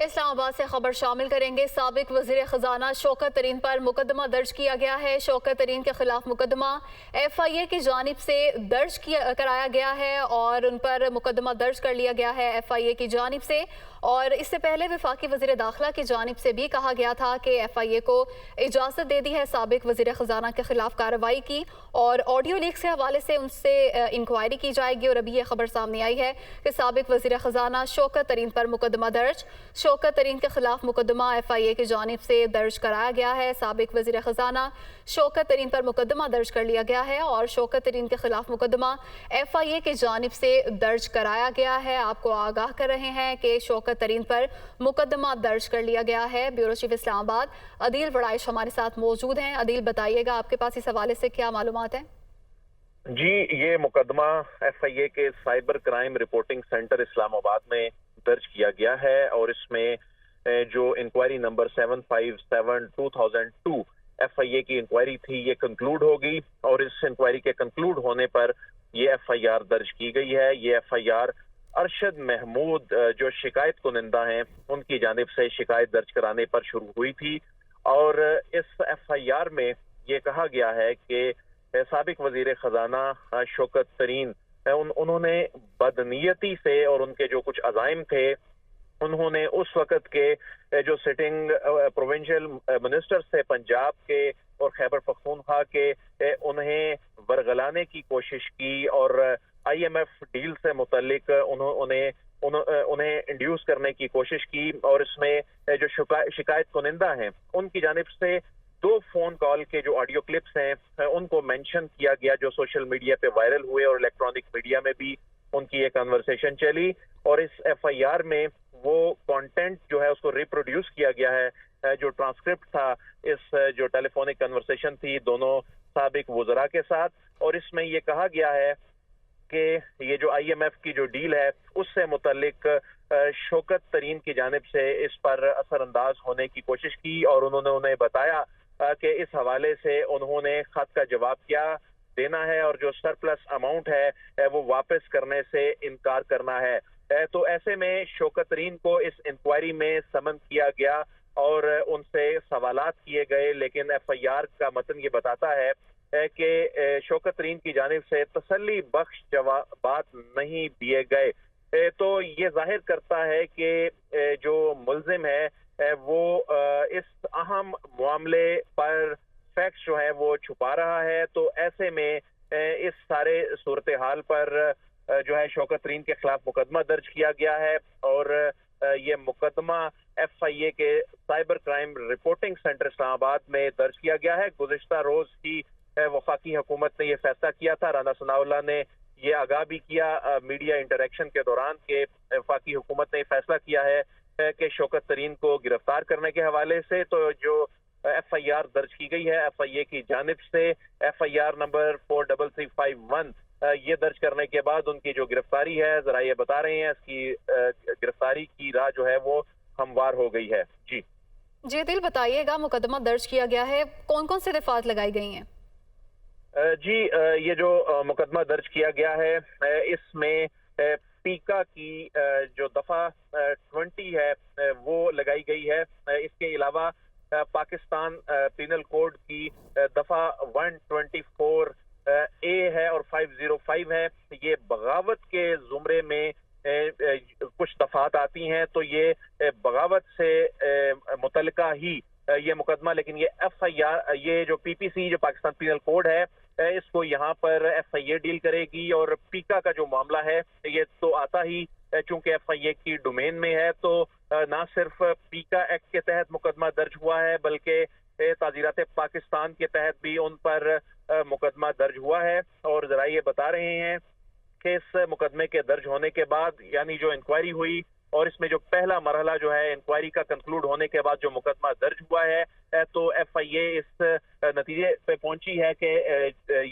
اسلام آباد سے خبر شامل کریں گے۔ سابق وزیر خزانہ شوکت ترین پر مقدمہ درج کیا گیا ہے۔ شوکت ترین کے خلاف مقدمہ ایف آئی اے کی جانب سے درج کرایا گیا ہے اور ان پر مقدمہ درج کر لیا گیا ہے ایف آئی اے کی جانب سے۔ اور اس سے پہلے وفاقی وزیر داخلہ کی جانب سے بھی کہا گیا تھا کہ ایف آئی اے کو اجازت دے دی ہے سابق وزیر خزانہ کے خلاف کارروائی کی، اور آڈیو لیک سے حوالے سے ان سے انکوائری کی جائے گی۔ اور ابھی یہ خبر سامنے آئی ہے کہ سابق وزیر خزانہ شوکت ترین پر مقدمہ درج، شوکت ترین کے خلاف مقدمہ ایف آئی اے کی جانب سے درج کرایا گیا ہے۔ سابق وزیر خزانہ شوکت ترین پر مقدمہ درج کر لیا گیا ہے اور شوکت ترین کے خلاف مقدمہ ایف آئی اے کی جانب سے درج کرایا گیا ہے۔ آپ کو آگاہ کر رہے ہیں کہ شوکت ترین پر مقدمہ درج کر لیا گیا ہے۔ بیورو چیف اسلام آباد عدیل وڑائش ہمارے ساتھ موجود ہیں۔ عدیل، بتائیے گا آپ کے پاس اس حوالے سے کیا معلومات ہیں؟ جی، یہ مقدمہ ایف آئی اے کے سائبر کرائم رپورٹنگ سینٹر اسلام آباد میں درج کیا گیا ہے، اور اس میں جو انکوائری نمبر 757/2002 ایف آئی اے کی انکوائری تھی، یہ کنکلوڈ ہوگی، اور اس انکوائری کے کنکلوڈ ہونے پر یہ ایف آئی آر درج کی گئی ہے۔ یہ F I R Arshad Mahmood جو شکایت کنندہ ہیں ان کی جانب سے شکایت درج کرانے پر شروع ہوئی تھی، اور اس ایف آئی آر میں یہ کہا گیا ہے کہ سابق وزیر خزانہ شوکت ترین انہوں نے بدنیتی سے اور ان کے جو کچھ عزائم تھے، انہوں نے اس وقت کے جو سٹنگ پروونشل منسٹر تھے پنجاب کے اور خیبر پختونخوا کے، انہیں ورگلانے کی کوشش کی، اور آئی ایم ایف ڈیل سے متعلق انہیں انڈیوس کرنے کی کوشش کی، اور اس میں جو شکایت کنندہ ہیں ان کی جانب سے 2 فون کال کے جو آڈیو کلپس ہیں ان کو مینشن کیا گیا، جو سوشل میڈیا پہ وائرل ہوئے، اور الیکٹرانک میڈیا میں بھی ان کی یہ کنورسیشن چلی، اور اس ایف آئی آر میں وہ کانٹینٹ جو ہے اس کو ریپروڈیوس کیا گیا ہے، جو ٹرانسکرپٹ تھا اس جو ٹیلی فونک کنورسیشن تھی دونوں سابق وزراء کے ساتھ، اور اس میں یہ کہا گیا ہے کہ یہ جو آئی ایم ایف کی جو ڈیل ہے اس سے متعلق شوکت ترین کی جانب سے اس پر اثر انداز ہونے کی کوشش کی، اور انہوں نے انہیں بتایا کہ اس حوالے سے انہوں نے خط کا جواب کیا دینا ہے، اور جو سرپلس اماؤنٹ ہے وہ واپس کرنے سے انکار کرنا ہے۔ تو ایسے میں شوکت ترین کو اس انکوائری میں سمن کیا گیا اور ان سے سوالات کیے گئے، لیکن ایف آئی آر کا متن یہ بتاتا ہے کہ شوکت ترین کی جانب سے تسلی بخش جوابات نہیں دیے گئے۔ تو یہ ظاہر کرتا ہے کہ جو ملزم ہے وہ اس اہم معاملے پر فیکٹس جو ہے وہ چھپا رہا ہے۔ تو ایسے میں اس سارے صورتحال پر جو ہے شوکت ترین کے خلاف مقدمہ درج کیا گیا ہے، اور یہ مقدمہ ایف آئی اے کے سائبر کرائم رپورٹنگ سینٹر اسلام آباد میں درج کیا گیا ہے۔ گزشتہ روز کی وفاقی حکومت نے یہ فیصلہ کیا تھا، رانا ثناء اللہ نے یہ آگاہ بھی کیا میڈیا انٹریکشن کے دوران کہ وفاقی حکومت نے یہ فیصلہ کیا ہے کہ شوکت ترین کو گرفتار کرنے کے حوالے سے۔ تو جو ایف آئی آر درج کی گئی ہے ایف آئی اے کی جانب سے، ایف آئی آر نمبر 43351، یہ درج کرنے کے بعد ان کی جو گرفتاری ہے، ذرا یہ بتا رہے ہیں، اس کی گرفتاری کی راہ جو ہے وہ ہموار ہو گئی ہے۔ جی دل، بتائیے گا مقدمہ درج کیا گیا ہے، کون کون سے دفعات لگائی گئی ہیں؟ جی، یہ جو مقدمہ درج کیا گیا ہے اس میں پیکا کی جو دفعہ 20 ہے وہ لگائی گئی ہے۔ اس کے علاوہ پاکستان پینل کوڈ کی دفعہ 124 اے ہے اور 505 ہے، یہ بغاوت کے زمرے میں کچھ دفعات آتی ہیں، تو یہ بغاوت سے متعلقہ ہی یہ مقدمہ، لیکن یہ ایف آئی آر، یہ جو پی پی سی جو پاکستان پینل کوڈ ہے اس کو یہاں پر ایف آئی اے ڈیل کرے گی، اور پیکا کا جو معاملہ ہے یہ تو آتا ہی چونکہ ایف آئی اے کی ڈومین میں ہے، تو نہ صرف پیکا ایکٹ کے تحت مقدمہ درج ہوا ہے بلکہ تعزیرات پاکستان کے تحت بھی ان پر مقدمہ درج ہوا ہے۔ اور ذرا یہ بتا رہے ہیں کہ اس مقدمے کے درج ہونے کے بعد، یعنی جو انکوائری ہوئی اور اس میں جو پہلا مرحلہ جو ہے انکوائری کا کنکلوڈ ہونے کے بعد جو مقدمہ درج ہوا ہے، تو ایف آئی اے اس نتیجے پہ پہنچی ہے کہ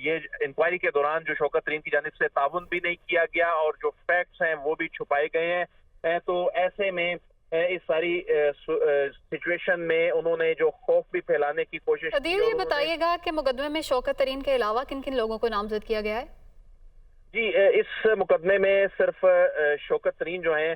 یہ انکوائری کے دوران جو شوکت ترین کی جانب سے تعاون بھی نہیں کیا گیا اور جو فیکٹس ہیں وہ بھی چھپائے گئے ہیں۔ تو ایسے میں اس ساری سچویشن میں انہوں نے جو خوف بھی پھیلانے کی کوشش کی۔ یہ بتائیے گا کہ مقدمے میں شوکت ترین کے علاوہ کن کن لوگوں کو نامزد کیا گیا ہے؟ جی، اس مقدمے میں صرف شوکت ترین جو ہیں